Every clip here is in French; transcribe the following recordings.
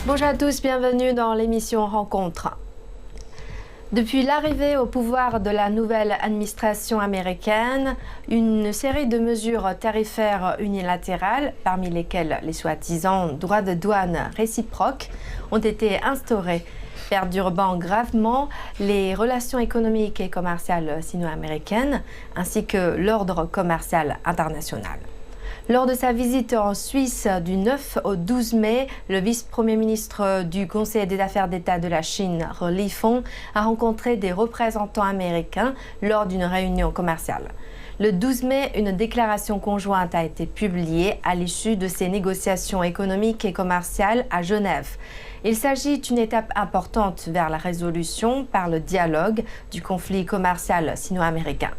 Bonjour à tous, bienvenue dans l'émission Rencontre. Depuis l'arrivée au pouvoir de la nouvelle administration américaine, une série de mesures tarifaires unilatérales, parmi lesquelles les soi-disant droits de douane réciproques, ont été instaurés, perturbant gravement les relations économiques et commerciales sino-américaines, ainsi que l'ordre commercial international. Lors de sa visite en Suisse du 9 au 12 mai, le vice-premier ministre du Conseil des affaires d'État de la Chine, He Lifeng, a rencontré des représentants américains lors d'une réunion commerciale. Le 12 mai, une déclaration conjointe a été publiée à l'issue de ces négociations économiques et commerciales à Genève. Il s'agit d'une étape importante vers la résolution par le dialogue du conflit commercial sino-américain.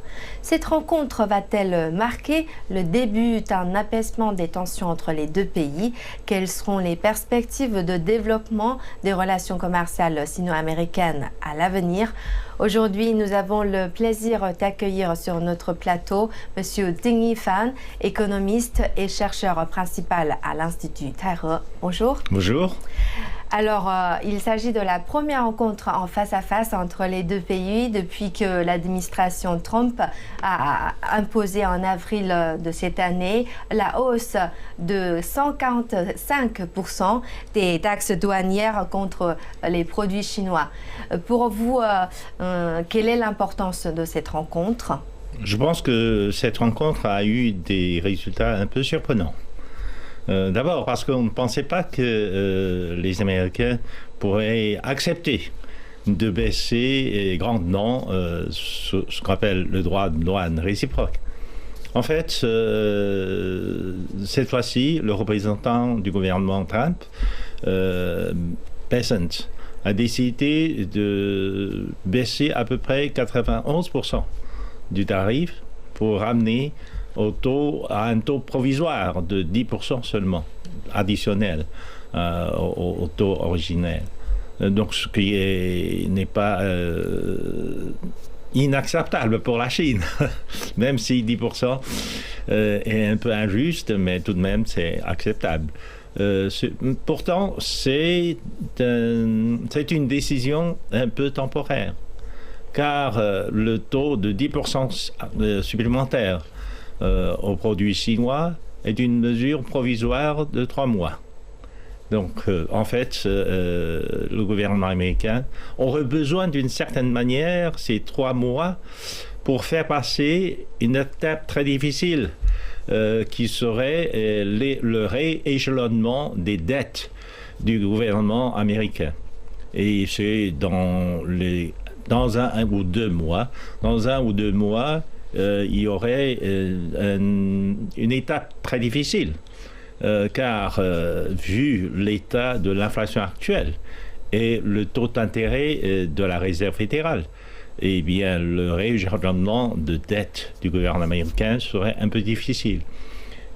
Cette rencontre va-t-elle marquer le début d'un apaisement des tensions entre les deux pays? Quelles seront les perspectives de développement des relations commerciales sino-américaines à l'avenir? Aujourd'hui, nous avons le plaisir d'accueillir sur notre plateau M. Ding Yifan, économiste et chercheur principal à l'Institut Taihe. Bonjour. Bonjour. Alors, il s'agit de la première rencontre en face-à-face entre les deux pays depuis que l'administration Trump a imposé en avril de cette année la hausse de 145% des taxes douanières contre les produits chinois. Pour vous, quelle est l'importance de cette rencontre? Je pense que cette rencontre a eu des résultats un peu surprenants. D'abord parce qu'on ne pensait pas que les Américains pourraient accepter de baisser grandement ce qu'on appelle le droit de douane réciproque. En fait, cette fois-ci, le représentant du gouvernement Trump, Bessent, a décidé de baisser à peu près 91% du tarif pour ramener à un taux provisoire de 10% seulement, additionnel au taux originel. Donc, ce qui n'est pas inacceptable pour la Chine, même si 10% est un peu injuste, mais tout de même, c'est acceptable. Pourtant, c'est une décision un peu temporaire, car le taux de 10% supplémentaire aux produits chinois est une mesure provisoire de 3 mois. Donc, en fait, le gouvernement américain aurait besoin d'une certaine manière ces 3 mois pour faire passer une étape très difficile qui serait le rééchelonnement des dettes du gouvernement américain. Et c'est dans un ou deux mois, il y aurait une étape très difficile, car vu l'état de l'inflation actuelle et le taux d'intérêt de la Réserve fédérale, eh bien, le rééchelonnement de dette du gouvernement américain serait un peu difficile.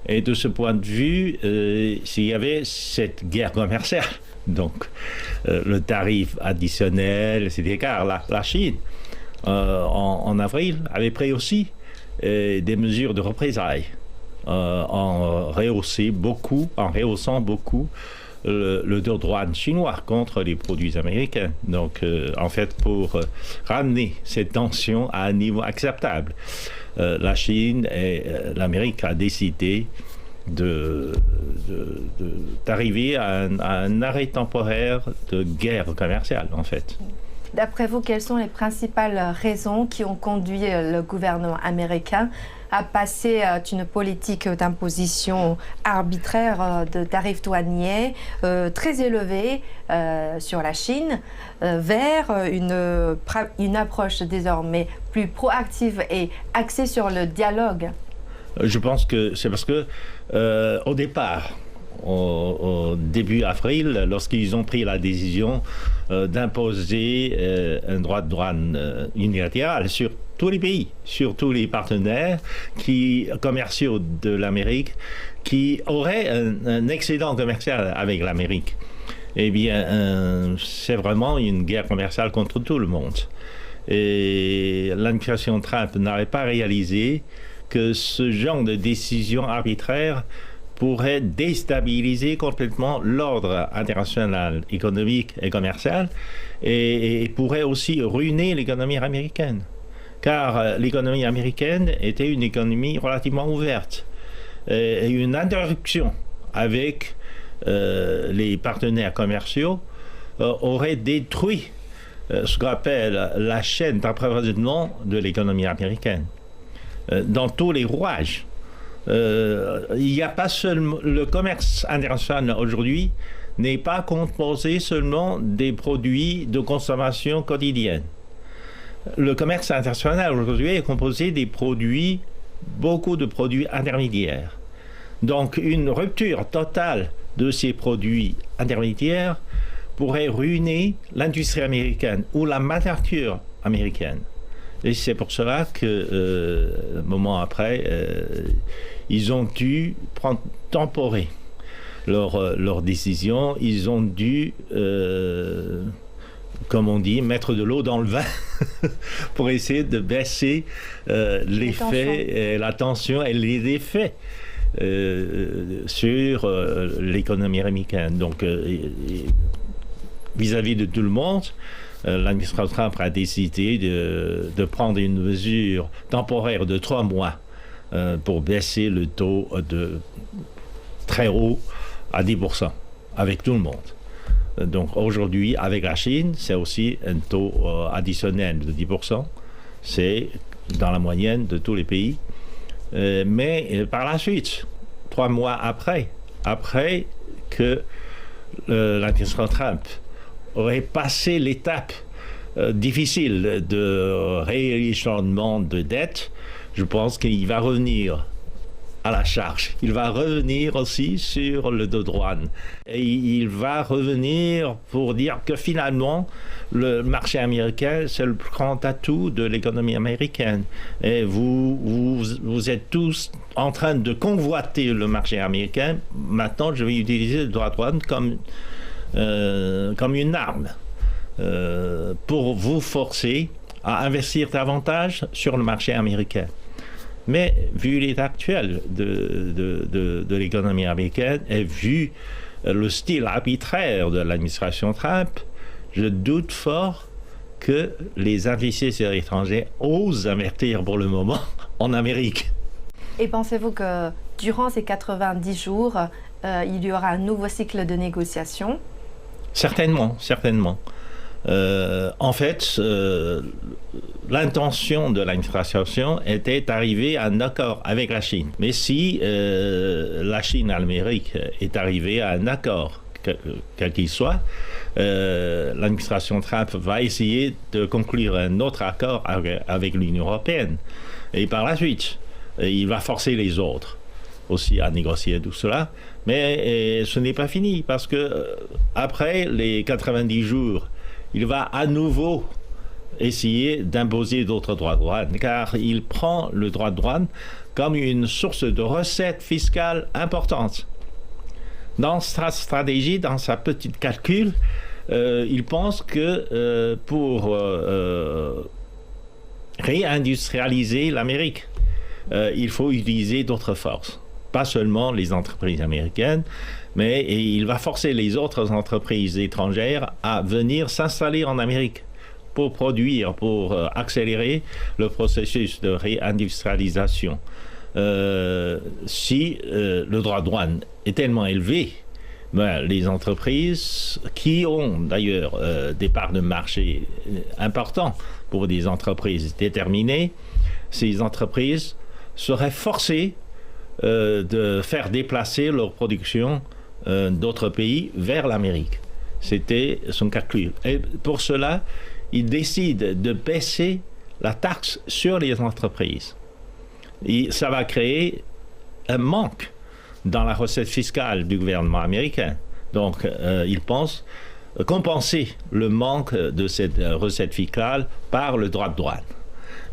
Et de ce point de vue, s'il y avait cette guerre commerciale, donc le tarif additionnel, etc., car la Chine, en avril, avait pris aussi des mesures de représailles en rehaussant beaucoup le taux de douane chinois contre les produits américains. Donc, en fait, pour ramener cette tension à un niveau acceptable, la Chine et l'Amérique a décidé d'arriver à un arrêt temporaire de guerre commerciale, en fait. D'après vous, quelles sont les principales raisons qui ont conduit le gouvernement américain à passer d'une politique d'imposition arbitraire de tarifs douaniers très élevés sur la Chine vers une approche désormais plus proactive et axée sur le dialogue? Je pense que c'est parce que au départ, au début avril, lorsqu'ils ont pris la décision d'imposer un droit de douane unilatéral sur tous les pays, sur tous les partenaires commerciaux de l'Amérique qui auraient un excédent commercial avec l'Amérique. Eh bien, c'est vraiment une guerre commerciale contre tout le monde. Et l'administration Trump n'avait pas réalisé que ce genre de décision arbitraire pourrait déstabiliser complètement l'ordre international économique et commercial et pourrait aussi ruiner l'économie américaine. Car l'économie américaine était une économie relativement ouverte. Et une interruption avec les partenaires commerciaux aurait détruit ce qu'on appelle la chaîne d'approvisionnement de l'économie américaine. Dans tous les rouages. Il n'y a pas seulement le commerce international aujourd'hui n'est pas composé seulement des produits de consommation quotidienne. Le commerce international aujourd'hui est composé des produits, beaucoup de produits intermédiaires. Donc une rupture totale de ces produits intermédiaires pourrait ruiner l'industrie américaine ou la manufacture américaine. Et c'est pour cela que, un moment après, ils ont dû temporer leur décision. Ils ont dû, comme on dit, mettre de l'eau dans le vin pour essayer de baisser l'effet, la tension et les effets sur l'économie américaine. Donc, vis-à-vis de tout le monde, l'administration Trump a décidé de prendre une mesure temporaire de 3 mois pour baisser le taux de très haut à 10% avec tout le monde. Donc aujourd'hui, avec la Chine, c'est aussi un taux additionnel de 10%. C'est dans la moyenne de tous les pays. Mais par la suite, 3 mois après que l'administration Trump aurait passé l'étape difficile de rééchelonnement de dette, je pense qu'il va revenir à la charge. Il va revenir aussi sur le dos de douane. Et il va revenir pour dire que finalement, le marché américain, c'est le plus grand atout de l'économie américaine. Et vous êtes tous en train de convoiter le marché américain. Maintenant, je vais utiliser le droit de douane comme une arme pour vous forcer à investir davantage sur le marché américain. Mais vu l'état actuel de l'économie américaine et vu le style arbitraire de l'administration Trump, je doute fort que les investisseurs étrangers osent investir pour le moment en Amérique. Et pensez-vous que durant ces 90 jours, il y aura un nouveau cycle de négociations? Certainement. En fait, l'intention de l'administration était d'arriver à un accord avec la Chine. Mais si la Chine et l'Amérique est arrivée à un accord, quel qu'il soit, l'administration Trump va essayer de conclure un autre accord avec l'Union européenne. Et par la suite, il va forcer les autres aussi à négocier tout cela. Mais ce n'est pas fini parce que après les 90 jours, il va à nouveau essayer d'imposer d'autres droits de douane, car il prend le droit de douane comme une source de recettes fiscales importantes. Dans sa stratégie, dans sa petite calcul, il pense que pour réindustrialiser l'Amérique, il faut utiliser d'autres forces. Pas seulement les entreprises américaines, mais il va forcer les autres entreprises étrangères à venir s'installer en Amérique pour produire, pour accélérer le processus de réindustrialisation. Si le droit de douane est tellement élevé, les entreprises qui ont d'ailleurs des parts de marché importants pour des entreprises déterminées, ces entreprises seraient forcées de faire déplacer leur production d'autres pays vers l'Amérique. C'était son calcul. Et pour cela, il décide de baisser la taxe sur les entreprises. Et ça va créer un manque dans la recette fiscale du gouvernement américain. Donc, il pense compenser le manque de cette recette fiscale par le droit de douane.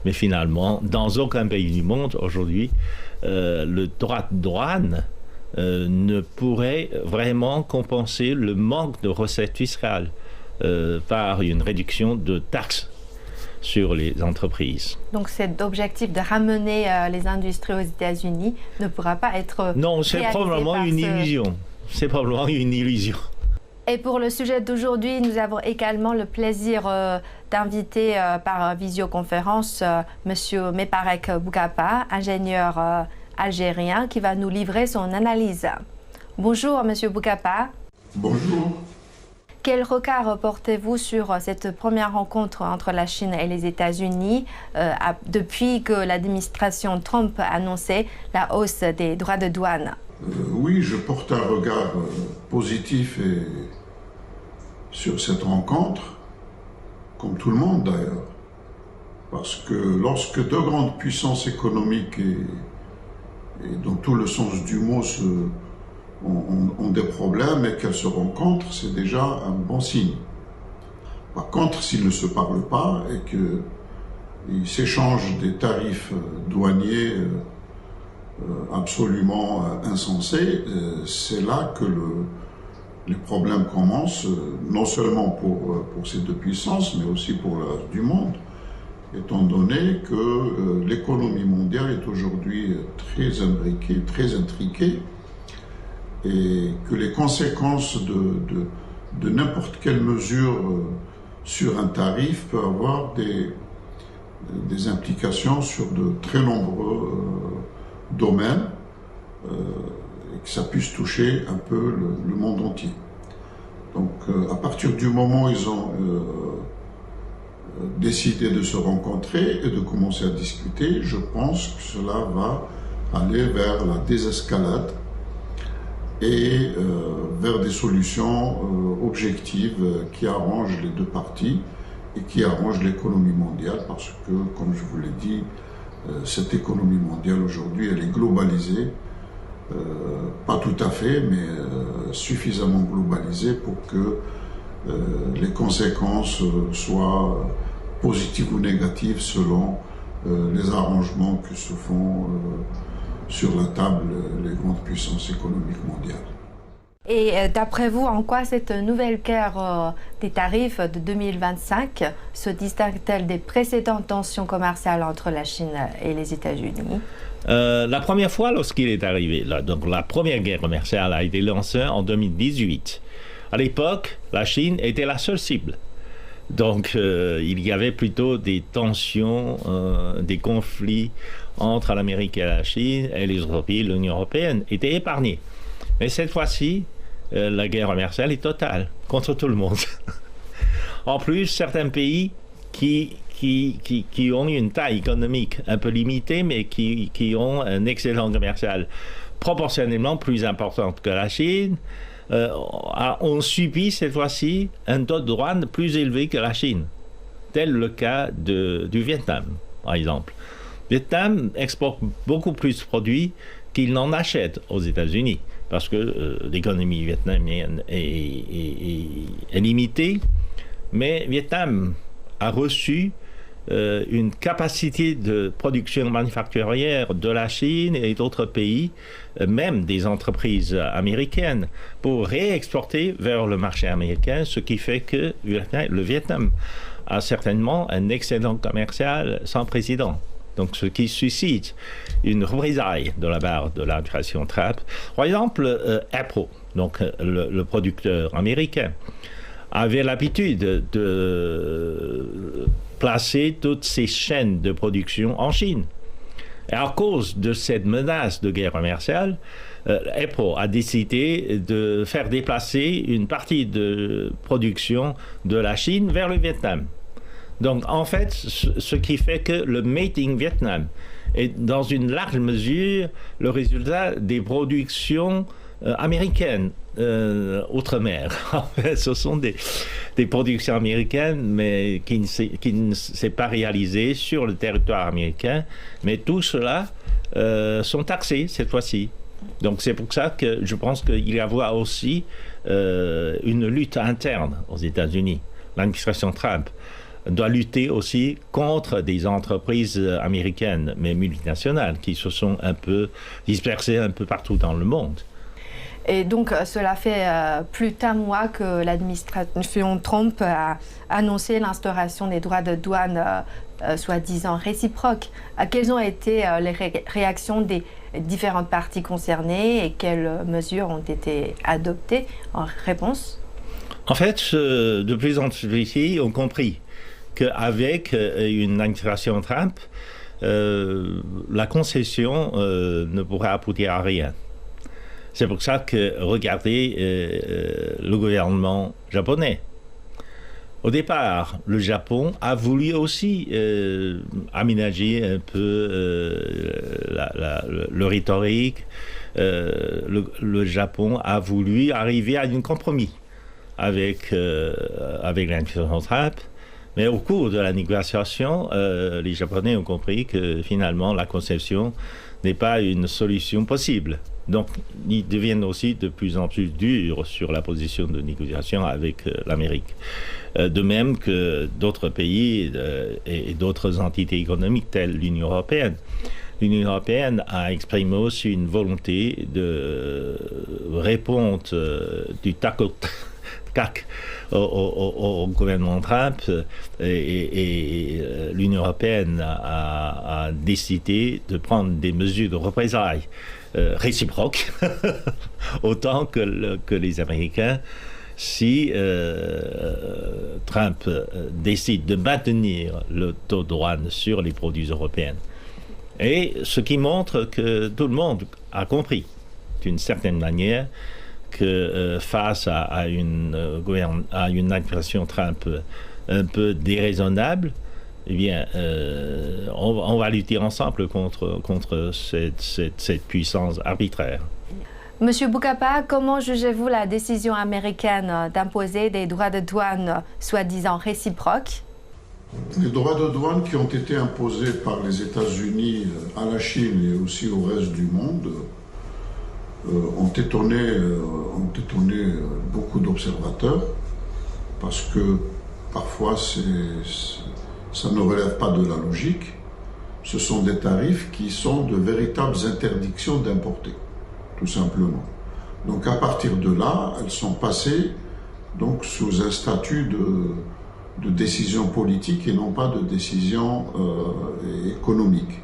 Mais finalement, dans aucun pays du monde aujourd'hui, le droit de douane ne pourrait vraiment compenser le manque de recettes fiscales par une réduction de taxes. sur les entreprises. Donc cet objectif de ramener les industries aux États-Unis ne pourra pas être Non, c'est probablement une illusion. C'est probablement une illusion. Et pour le sujet d'aujourd'hui, nous avons également le plaisir d'inviter par visioconférence M. Mebarek Boukapa, ingénieur algérien, qui va nous livrer son analyse. Bonjour M. Boukapa. Bonjour. Quel regard portez-vous sur cette première rencontre entre la Chine et les États-Unis depuis que l'administration Trump a annoncé la hausse des droits de douane? Oui, je porte un regard positif sur cette rencontre, comme tout le monde d'ailleurs, parce que lorsque deux grandes puissances économiques et dans tout le sens du mot ont des problèmes et qu'elles se rencontrent, c'est déjà un bon signe. Par contre, s'ils ne se parlent pas et qu'ils s'échangent des tarifs douaniers absolument insensés, c'est là que les problèmes commencent, non seulement pour ces deux puissances, mais aussi pour le reste du monde, étant donné que l'économie mondiale est aujourd'hui très imbriquée, très intriquée, et que les conséquences de n'importe quelle mesure sur un tarif peuvent avoir des implications sur de très nombreux domaines, et que ça puisse toucher un peu le monde entier. Donc à partir du moment où ils ont décidé de se rencontrer et de commencer à discuter, je pense que cela va aller vers la désescalade et vers des solutions objectives qui arrangent les deux parties et qui arrangent l'économie mondiale, parce que, comme je vous l'ai dit, cette économie mondiale aujourd'hui, elle est globalisée, pas tout à fait, mais suffisamment globalisée pour que les conséquences soient positives ou négatives selon les arrangements que se font sur la table les grandes puissances économiques mondiales. Et d'après vous, en quoi cette nouvelle guerre des tarifs de 2025 se distingue-t-elle des précédentes tensions commerciales entre la Chine et les États-Unis? La première fois lorsqu'il est arrivé, donc la première guerre commerciale a été lancée en 2018. À l'époque, la Chine était la seule cible. Donc il y avait plutôt des tensions, des conflits entre l'Amérique et la Chine, et les autres pays, l'Union européenne, étaient épargnés. Mais cette fois-ci, la guerre commerciale est totale, contre tout le monde. En plus, certains pays qui ont une taille économique un peu limitée, mais qui ont un excédent commercial proportionnellement plus important que la Chine, ont subi cette fois-ci un taux de douane plus élevé que la Chine. Tel le cas du Vietnam, par exemple. Le Vietnam exporte beaucoup plus de produits qu'il n'en achète aux États-Unis, parce que l'économie vietnamienne est limitée, mais le Vietnam a reçu une capacité de production manufacturière de la Chine et d'autres pays, même des entreprises américaines, pour réexporter vers le marché américain, ce qui fait que le Vietnam a certainement un excédent commercial sans précédent. Donc, ce qui suscite une représaille de la part de l'administration Trump. Par exemple, Apple, donc le producteur américain, avait l'habitude de placer toutes ses chaînes de production en Chine. Et à cause de cette menace de guerre commerciale, Apple a décidé de faire déplacer une partie de production de la Chine vers le Vietnam. Donc, en fait, ce qui fait que le Made in Vietnam est, dans une large mesure, le résultat des productions américaines outre-mer. En fait, ce sont des productions américaines, mais qui ne s'est pas réalisées sur le territoire américain. Mais tout cela sont taxés cette fois-ci. Donc, c'est pour ça que je pense qu'il y a aussi une lutte interne aux États-Unis. L'administration Trump doit lutter aussi contre des entreprises américaines, mais multinationales, qui se sont un peu dispersées un peu partout dans le monde. Et donc, cela fait plus d'un mois que l'administration Trump a annoncé l'instauration des droits de douane soi-disant réciproques. Quelles ont été les réactions des différentes parties concernées et quelles mesures ont été adoptées en réponse? En fait, de plus en plus de pays ont compris qu'avec une administration Trump, la concession ne pourrait aboutir à rien. C'est pour ça que regardez le gouvernement japonais. Au départ, le Japon a voulu aussi aménager un peu le rhétorique. Le Japon a voulu arriver à un compromis avec l'administration Trump. Mais au cours de la négociation, les Japonais ont compris que finalement la concession n'est pas une solution possible. Donc, ils deviennent aussi de plus en plus durs sur la position de négociation avec l'Amérique. De même que d'autres pays et d'autres entités économiques telles l'Union européenne. L'Union européenne a exprimé aussi une volonté de répondre du tac au tac au gouvernement Trump et l'Union européenne a décidé de prendre des mesures de représailles réciproques autant que les Américains si Trump décide de maintenir le taux de douane sur les produits européens. Et ce qui montre que tout le monde a compris d'une certaine manière que face à une administration Trump un peu déraisonnable, eh bien, on va lutter ensemble contre cette puissance arbitraire. Monsieur Bokapa, comment jugez-vous la décision américaine d'imposer des droits de douane soi-disant réciproques? Les droits de douane qui ont été imposés par les États-Unis à la Chine et aussi au reste du monde ont étonné beaucoup d'observateurs parce que parfois ça ne relève pas de la logique. Ce sont des tarifs qui sont de véritables interdictions d'importer, tout simplement. Donc à partir de là, elles sont passées donc sous un statut de décision politique et non pas de décision économique.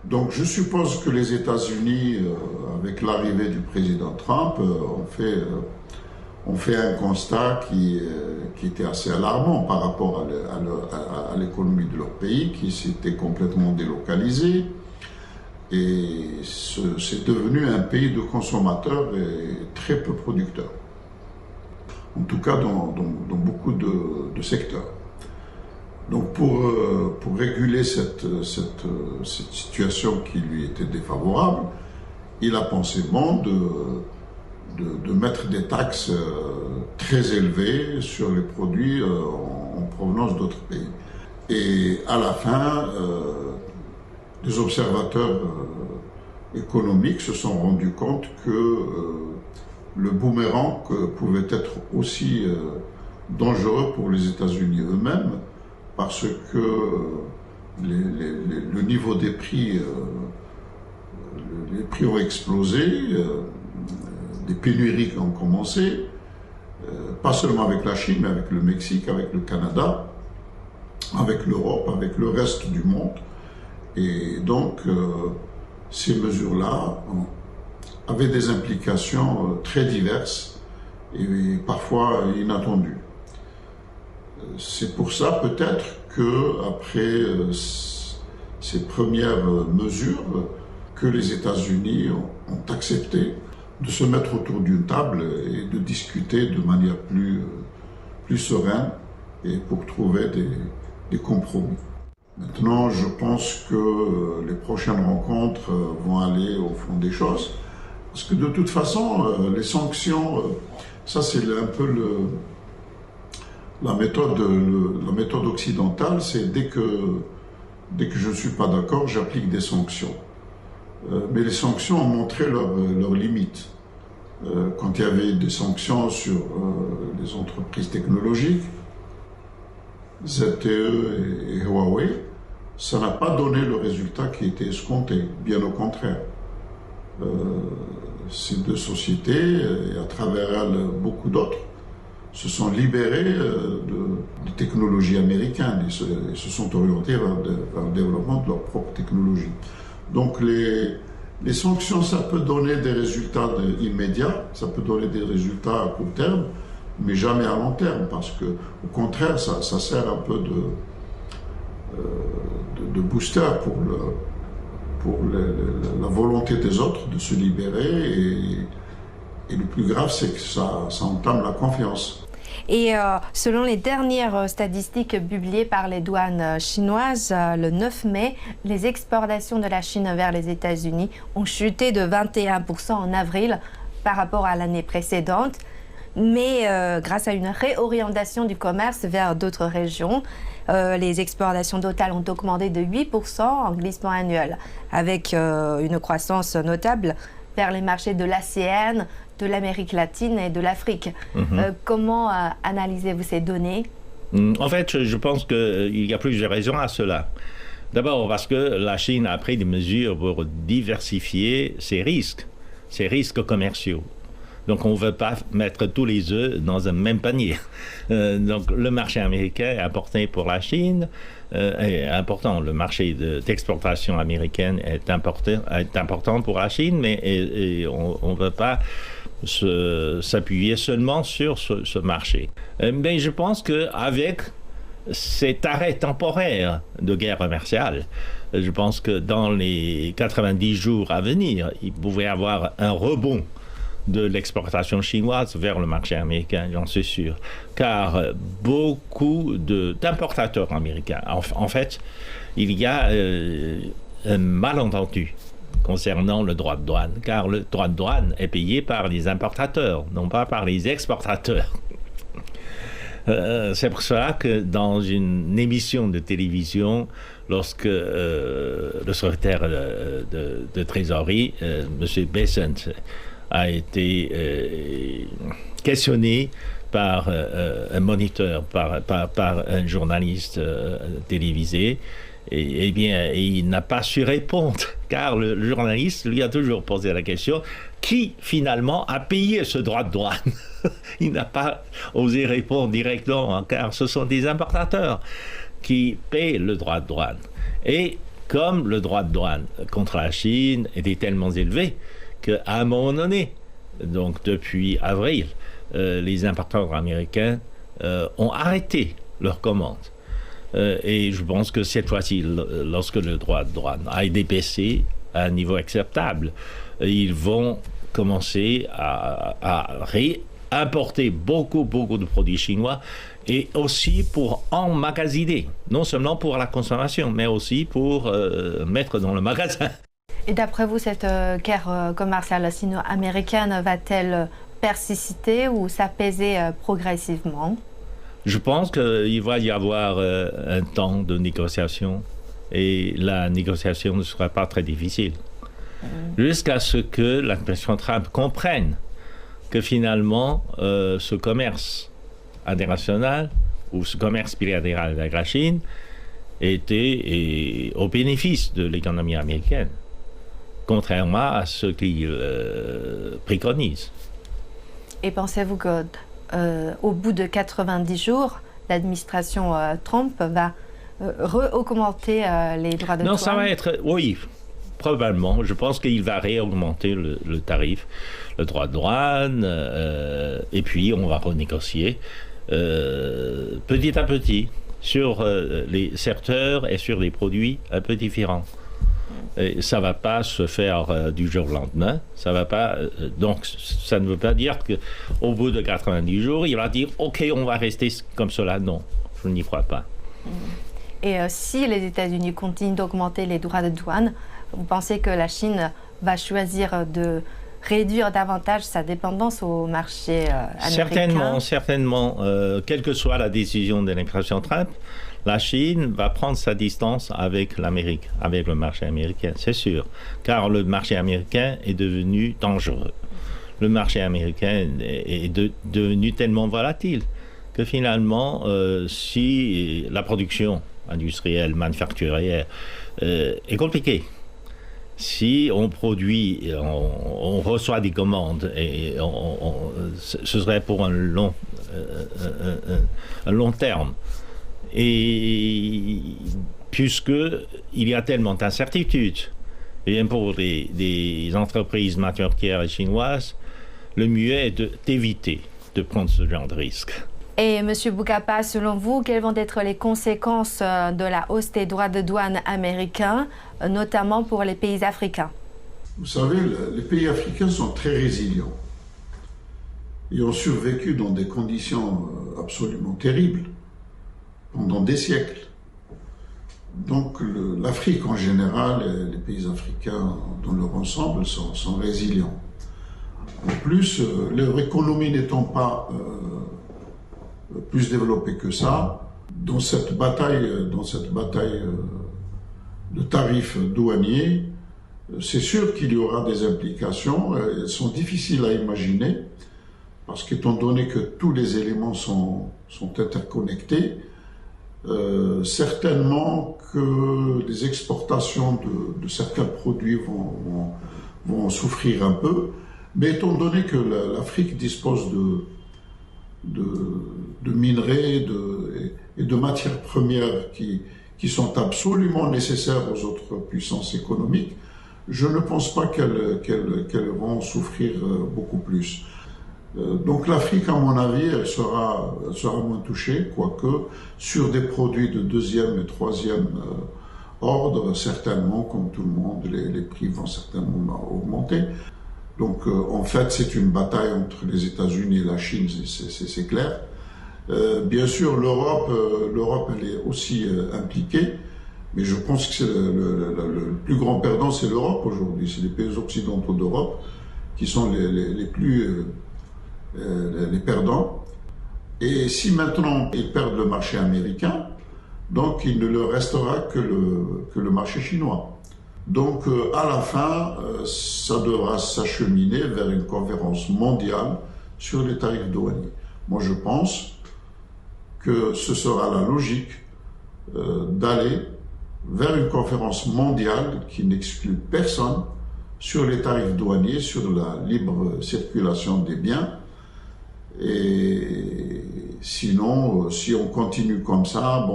Donc je suppose que les États-Unis, avec l'arrivée du président Trump, ont fait un constat qui était assez alarmant par rapport à l'économie de leur pays, qui s'était complètement délocalisée. Et c'est devenu un pays de consommateurs et très peu producteurs. En tout cas dans beaucoup de secteurs. Donc pour réguler cette situation qui lui était défavorable, il a pensé bon de mettre des taxes très élevées sur les produits en provenance d'autres pays. Et à la fin, les observateurs économiques se sont rendus compte que le boomerang pouvait être aussi dangereux pour les États-Unis eux-mêmes parce que le niveau des prix, les prix ont explosé, des pénuries ont commencé, pas seulement avec la Chine, mais avec le Mexique, avec le Canada, avec l'Europe, avec le reste du monde. Et donc, ces mesures-là avaient des implications très diverses et parfois inattendues. C'est pour ça peut-être qu'après ces premières mesures, que les États-Unis ont accepté de se mettre autour d'une table et de discuter de manière plus sereine et pour trouver des compromis. Maintenant, je pense que les prochaines rencontres vont aller au fond des choses. Parce que de toute façon, les sanctions, ça c'est un peu la méthode occidentale, c'est dès que je ne suis pas d'accord, j'applique des sanctions. Mais les sanctions ont montré leurs limites. Quand il y avait des sanctions sur les entreprises technologiques, ZTE et Huawei, ça n'a pas donné le résultat qui était escompté, bien au contraire. ces deux sociétés, et à travers elles beaucoup d'autres, se sont libérés de technologies américaines et se sont orientés vers le développement de leur propre technologie. Donc les sanctions, ça peut donner des résultats immédiats, ça peut donner des résultats à court terme, mais jamais à long terme, parce que au contraire, ça sert un peu de booster pour la volonté des autres de se libérer, et le plus grave, c'est que ça entame la confiance. Et selon les dernières statistiques publiées par les douanes chinoises, le 9 mai, les exportations de la Chine vers les États-Unis ont chuté de 21% en avril par rapport à l'année précédente. Mais grâce à une réorientation du commerce vers d'autres régions, les exportations totales ont augmenté de 8% en glissement annuel, avec une croissance notable vers les marchés de l'ASEAN, de l'Amérique latine et de l'Afrique. Comment analysez-vous ces données? En fait, je pense qu'il y a plusieurs raisons à cela. D'abord parce que la Chine a pris des mesures pour diversifier ses risques commerciaux. Donc on ne veut pas mettre tous les œufs dans un même panier. Donc le marché américain est important pour la Chine, est important. Le marché d'exportation américaine est important pour la Chine, mais on ne veut pas s'appuyer seulement sur ce marché. Mais je pense qu'avec cet arrêt temporaire de guerre commerciale, je pense que dans les 90 jours à venir, il pouvait y avoir un rebond de l'exportation chinoise vers le marché américain, j'en suis sûr. Car beaucoup d'importateurs américains, en fait, il y a un malentendu concernant le droit de douane, car le droit de douane est payé par les importateurs, non pas par les exportateurs. C'est pour cela que dans une émission de télévision, lorsque le secrétaire de trésorerie, M. Bessent, a été questionné par un moniteur, par un journaliste télévisé, et bien, il n'a pas su répondre, car le journaliste lui a toujours posé la question, qui finalement a payé ce droit de douane? Il n'a pas osé répondre directement, car ce sont des importateurs qui paient le droit de douane. Et comme le droit de douane contre la Chine était tellement élevé, qu'à un moment donné, donc depuis avril, les importateurs américains ont arrêté leurs commandes. Et je pense que cette fois-ci, lorsque le droit de douane a été baissé à un niveau acceptable, ils vont commencer à réimporter beaucoup de produits chinois, et aussi pour emmagasiner, non seulement pour la consommation, mais aussi pour mettre dans le magasin. Et d'après vous, cette guerre commerciale sino-américaine va-t-elle persister ou s'apaiser progressivement? Je pense qu'il va y avoir un temps de négociation, et la négociation ne sera pas très difficile. Jusqu'à ce que l'administration Trump comprenne que finalement, ce commerce international ou ce commerce bilatéral avec la Chine était au bénéfice de l'économie américaine, contrairement à ce qu'il préconise. Et pensez-vous qu'au bout de 90 jours, l'administration Trump va augmenter les droits de douane? Non, ça va être... Oui, probablement. Je pense qu'il va réaugmenter le tarif, le droit de douane, et puis on va renégocier petit à petit sur les secteurs et sur les produits un peu différents. Et ça ne va pas se faire du jour au lendemain. Ça va pas, donc, ça ne veut pas dire qu'au bout de 90 jours, il va dire « Ok, on va rester comme cela ». Non, je n'y crois pas. Et si les États-Unis continuent d'augmenter les droits de douane, vous pensez que la Chine va choisir de réduire davantage sa dépendance au marché américain? Certainement. Quelle que soit la décision de l'administration Trump, la Chine va prendre sa distance avec l'Amérique, avec le marché américain, c'est sûr. Car le marché américain est devenu dangereux. Le marché américain est devenu tellement volatile que finalement, si la production industrielle, manufacturière est compliquée, Si on produit, on reçoit des commandes, et ce serait pour un long terme. Et puisqu'il y a tellement d'incertitudes, bien pour des entreprises manufacturières et chinoises, le mieux est d'éviter de prendre ce genre de risque. Et M. Boukapa, selon vous, quelles vont être les conséquences de la hausse des droits de douane américains, notamment pour les pays africains? Vous savez, les pays africains sont très résilients. Ils ont survécu dans des conditions absolument terribles pendant des siècles. Donc l'Afrique en général et les pays africains dans leur ensemble sont résilients. En plus, leur économie n'étant pas plus développée que ça, dans cette bataille de tarifs douaniers, c'est sûr qu'il y aura des implications. Elles sont difficiles à imaginer, parce qu'étant donné que tous les éléments sont interconnectés, certainement que les exportations de certains produits vont souffrir un peu, mais étant donné que l'Afrique dispose de minerais et de matières premières qui sont absolument nécessaires aux autres puissances économiques, je ne pense pas qu'elles vont souffrir beaucoup plus. Donc l'Afrique, à mon avis, elle sera moins touchée, quoique sur des produits de deuxième et troisième ordre, certainement, comme tout le monde, les prix vont certainement augmenter. Donc en fait, c'est une bataille entre les États-Unis et la Chine, c'est clair. Bien sûr, l'Europe, elle est aussi impliquée, mais je pense que le plus grand perdant, c'est l'Europe aujourd'hui. C'est les pays occidentaux d'Europe qui sont les perdants. Et si maintenant ils perdent le marché américain, donc il ne leur restera que le marché chinois. Donc à la fin, ça devra s'acheminer vers une conférence mondiale sur les tarifs douaniers. Moi je pense que ce sera la logique d'aller vers une conférence mondiale qui n'exclut personne sur les tarifs douaniers, sur la libre circulation des biens. Et sinon, si on continue comme ça,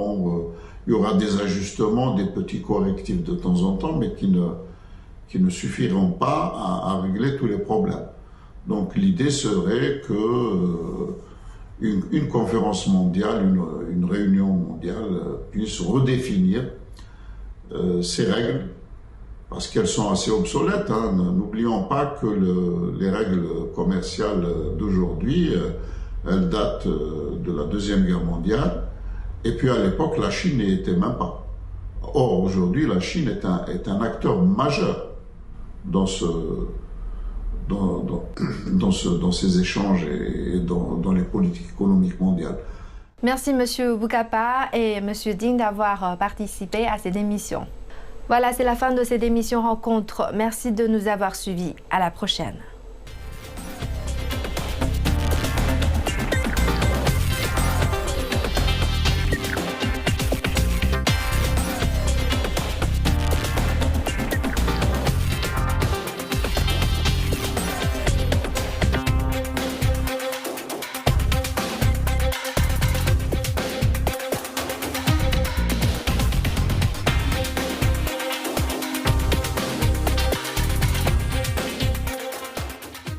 il y aura des ajustements, des petits correctifs de temps en temps, mais qui ne suffiront pas à régler tous les problèmes. Donc l'idée serait que une conférence mondiale, une réunion mondiale puisse redéfinir ces règles, parce qu'elles sont assez obsolètes. N'oublions pas que les règles commerciales d'aujourd'hui, elles datent de la Deuxième Guerre mondiale, et puis à l'époque, la Chine n'y était même pas. Or, aujourd'hui, la Chine est un acteur majeur dans ces échanges et dans les politiques économiques mondiales. Merci M. Boukapa et M. Ding d'avoir participé à cette émission. Voilà, c'est la fin de cette émission Rencontre. Merci de nous avoir suivis. À la prochaine.